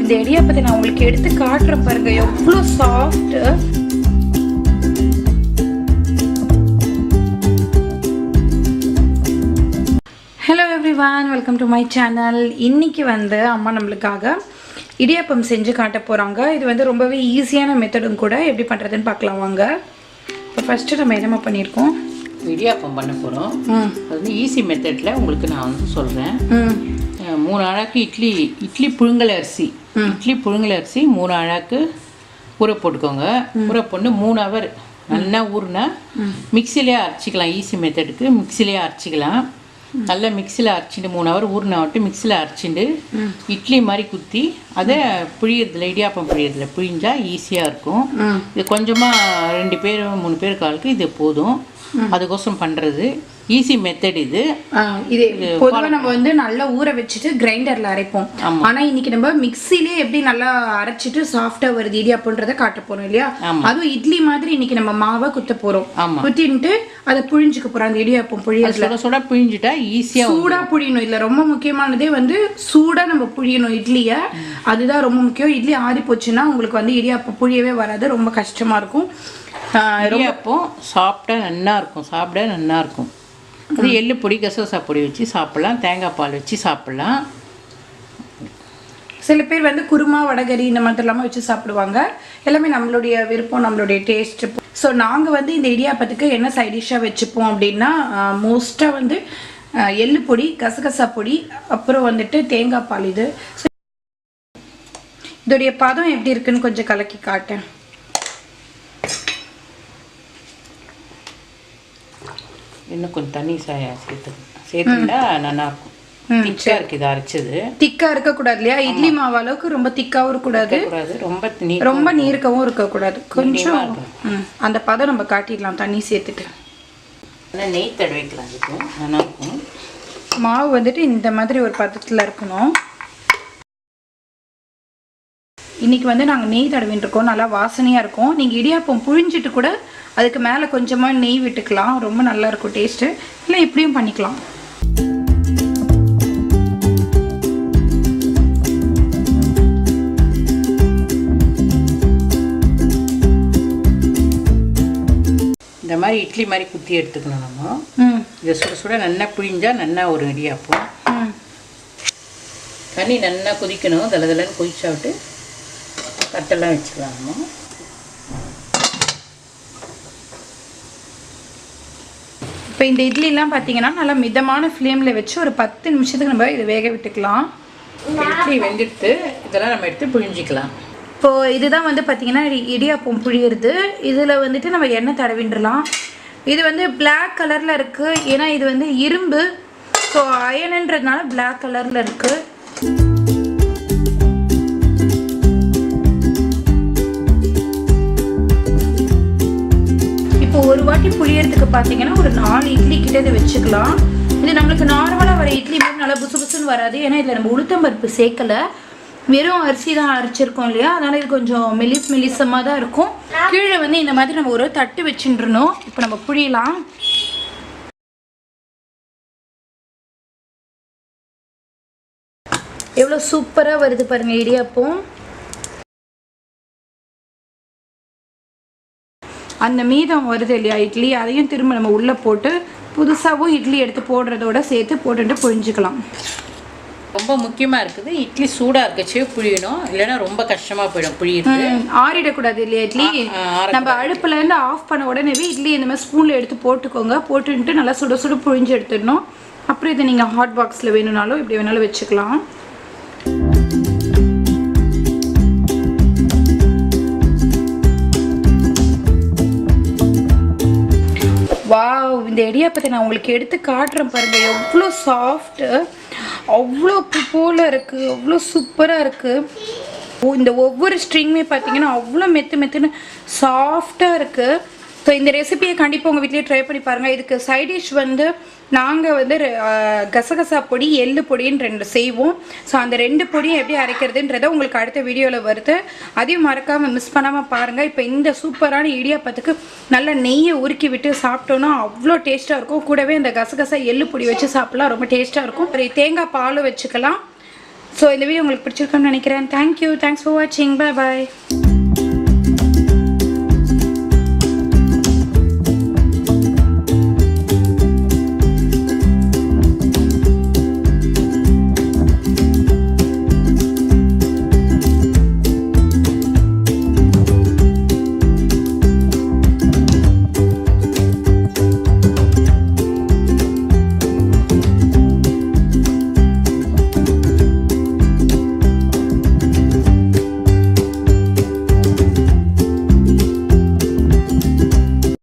இந்த இடியாப்பத்தை நான் உங்களுக்கு எடுத்து காட்டுறேன் பாருங்க, எவ்வளோ soft. Hello everyone, welcome to my channel. இன்னைக்கு வந்து அம்மா நம்மளுக்காக இடியாப்பம் செஞ்சு காட்ட போகிறாங்க. இது வந்து ரொம்பவே ஈஸியான மெத்தடும் கூட. எப்படி பண்ணுறதுன்னு பார்க்கலாம் வாங்க. இப்போ ஃபஸ்ட்டு நம்ம என்னமா பண்ணியிருக்கோம், இடியாப்பம் பண்ண போகிறோம். அது வந்து ஈஸி மெத்தடில் உங்களுக்கு நான் வந்து சொல்கிறேன். 3 அழாக்கு இட்லி புழுங்கல் அரிசி 3 அழாக்கு ஊற போட்டுக்கோங்க. ஊற போட்டு 3 ஹவர் நல்லா ஊறுனா மிக்சிலே அரைச்சிக்கலாம். ஈஸி மெத்தடுக்கு மிக்சிலே அரைச்சிக்கலாம். நல்லா மிக்சியில் அரைச்சிட்டு 3 ஹவர் ஊறினா விட்டு மிக்சியில் அரைச்சிட்டு இட்லி மாதிரி குத்தி அதை புழியறதுல இடியாப்பம் புழியறதுல புழிஞ்சா ஈஸியாக இருக்கும். இது கொஞ்சமாக 2 பேர் 3 பேருக்கு ஆளுக்கு இது போதும். அதுக்கோசம் பண்ணுறது ஈஸி மெத்தட் இது. பொதுவாக நம்ம வந்து நல்லா ஊற வச்சுட்டு கிரைண்டரில் அரைப்போம். ஆனால் இன்னைக்கு நம்ம மிக்சிலே எப்படி நல்லா அரைச்சிட்டு சாஃப்டாக வருது இடியாப்பன்றதை காட்ட போகிறோம் இல்லையா. அதுவும் இட்லி மாதிரி இன்னைக்கு நம்ம மாவை குத்த போகிறோம். குத்தின்ட்டு அதை புழிஞ்சுக்க போகிறோம். அந்த இடியாப்பம் புழியறதுல சுட புழிஞ்சிட்டா ஈஸியாக சூடாக புழியணும். இல்லை ரொம்ப முக்கியமானதே வந்து சூடாக நம்ம புழியணும் இட்லியை. அதுதான் ரொம்ப முக்கியம். இட்லி ஆறி போச்சுன்னா உங்களுக்கு வந்து இடியாப்பம் புழியவே வராது, ரொம்ப கஷ்டமாக இருக்கும். இடியாப்பம் சாப்பிட நல்லா இருக்கும். அது எள்ளு பொடி கசகசா பொடி வச்சு சாப்பிட்லாம், தேங்காய் பால் வச்சு சாப்பிட்லாம். சில பேர் வந்து குருமா வடகரி இந்த மாதிரிலாமா வச்சு சாப்பிடுவாங்க. எல்லாமே நம்மளுடைய விருப்பம், நம்மளுடைய டேஸ்ட். ஸோ நாங்கள் வந்து இந்த இடியாப்பத்துக்கு என்ன சைட் டிஷ்ஷாக வச்சுப்போம் அப்படின்னா, மோஸ்ட்டாக வந்து எள்ளு பொடி, கசகசா பொடி, அப்புறம் வந்துட்டு தேங்காய் பால். இது இதோடைய பதம் எப்படி இருக்குன்னு கொஞ்சம் கலக்கி காட்டேன். இன்னும் கொஞ்சம் தண்ணி சேர்த்துட்டா நல்லாயிருக்கும். திக்காக இருக்குது இது அரைச்சது. திக்காக இருக்கக்கூடாது இல்லையா, இட்லி மாவு அளவுக்கு ரொம்ப திக்காகவும் இருக்கக்கூடாது, ரொம்ப நீர்க்கவும் இருக்கக்கூடாது. கொஞ்சம் அந்த பதம் நம்ம காட்டிடலாம் தண்ணி சேர்த்துட்டு. நெய் தடவிக்கலாம், இதுக்கு நல்லாயிருக்கும். மாவு வந்துட்டு இந்த மாதிரி ஒரு பதத்தில் இருக்கணும். இன்னைக்கு வந்து நாங்கள் நெய் தடவின்னு இருக்கோம், நல்லா வாசனையாக இருக்கும். நீங்கள் இடியாப்பம் புழிஞ்சிட்டு கூட அதுக்கு மேலே கொஞ்சமாக நெய் விட்டுக்கலாம், ரொம்ப நல்லா இருக்கும் டேஸ்ட்டு. இல்லை இப்படியும் பண்ணிக்கலாம். இந்த மாதிரி இட்லி மாதிரி குத்தி எடுத்துக்கணும். நம்ம இதை சுட நல்லா புழிஞ்சா நல்லா ஒரு இடியாப்பம். தண்ணி நல்லா கொதிக்கணும், தலதலன்னு கொதிச்சா விட்டு தட்டெல்லாம் வச்சுக்கலாம். நம்ம இப்போ இந்த இட்லிலாம் பார்த்தீங்கன்னா நல்லா மிதமான ஃப்ளேமில் வச்சு ஒரு 10 நிமிஷத்துக்கு நம்ம இதை வேக விட்டுக்கலாம். இட்லி வெந்துட்டு இதெல்லாம் நம்ம எடுத்து புழிஞ்சிக்கலாம். இப்போது இதுதான் வந்து பார்த்திங்கன்னா இடியாப்பம் புழியிறது. இதில் வந்துட்டு நம்ம எண்ணெய் தடவின்றலாம். இது வந்து பிளாக் கலரில் இருக்குது, ஏன்னா இது வந்து இரும்பு. ஸோ அயனுன்றதுனால பிளாக் கலரில் இருக்குது. இப்போ ஒரு வாட்டி புளியறதுக்கு பார்த்தீங்கன்னா ஒரு 4 இட்லி கிட்ட இதை வச்சுக்கலாம். இது நம்மளுக்கு நார்மலாக வர இட்லி மாதிரி நல்லா புசு புசுன்னு வராது, ஏன்னா இதில் நம்ம உளுத்தம்பருப்பு சேர்க்கலை, வெறும் அரிசி தான் அரைச்சிருக்கோம் இல்லையா. அதனால் இது கொஞ்சம் மெலிசமாக தான் இருக்கும். கீழே வந்து இந்த மாதிரி நம்ம ஒரு தட்டு வச்சுட்டுருணும். இப்போ நம்ம புழியலாம். எவ்வளோ சூப்பராக வருது பாருங்கள் இடியாப்பம். அந்த மீதம் வருது இல்லையா இட்லி, அதையும் திரும்ப நம்ம உள்ளே போட்டு புதுசாகவும் இட்லி எடுத்து போடுறதோட சேர்த்து போட்டுட்டு புழிஞ்சிக்கலாம். ரொம்ப முக்கியமாக இருக்குது, இட்லி சூடாக இருக்கச்சே புழியணும், இல்லைன்னா ரொம்ப கஷ்டமாக போயிடும் புழியிறது. ஆறிடக்கூடாது இல்லையா இட்லி. நம்ம அடுப்புலேருந்து ஆஃப் பண்ண உடனேவே இட்லி இந்த மாதிரி ஸ்பூனில் எடுத்து போட்டுக்கோங்க. போட்டுட்டு நல்லா சுட புழிஞ்சு எடுத்துடணும். அப்புறம் இதை நீங்கள் ஹாட் பாக்ஸில் வேணும்னாலும் இப்படி வேணாலும் வச்சுக்கலாம். வாவ், இந்த இடியாப்பத்தை நான் உங்களுக்கு எடுத்து காட்டுறேன் பாருங்கள், எவ்வளோ சாஃப்ட்டு, அவ்வளோ போல் இருக்குது, அவ்வளோ சூப்பராக இருக்குது. இந்த ஒவ்வொரு ஸ்ட்ரிங்குமே பார்த்தீங்கன்னா அவ்வளோ மெத்துன்னு சாஃப்டாக இருக்குது. ஸோ இந்த ரெசிபியை கண்டிப்பாக உங்கள் வீட்லேயே ட்ரை பண்ணி பாருங்கள். இதுக்கு சைட் டிஷ் வந்து நாங்கள் வந்து கசகசா பொடி, எள்ளு பொடின்னு 2 செய்வோம். ஸோ அந்த 2 பொடியும் எப்படி அரைக்கிறதுன்றதை உங்களுக்கு அடுத்த வீடியோவில் வருது. அதையும் மறக்காமல் மிஸ் பண்ணாமல் பாருங்கள். இப்போ இந்த சூப்பரான இடியாப்பத்துக்கு நல்லா நெய்யை உருக்கி விட்டு சாப்பிட்டோன்னா அவ்வளோ டேஸ்ட்டாக இருக்கும். கூடவே இந்த கசகசா எள்ளு பொடி வச்சு சாப்பிட்லாம், ரொம்ப டேஸ்ட்டாக இருக்கும். ஒரு தேங்காய் பாலும் வச்சுக்கலாம். ஸோ இந்த வீடியோ உங்களுக்கு பிடிச்சிருக்குன்னு நினைக்கிறேன். தேங்க்யூ, தேங்க்ஸ் ஃபார் வாட்சிங், பாய் பாய்.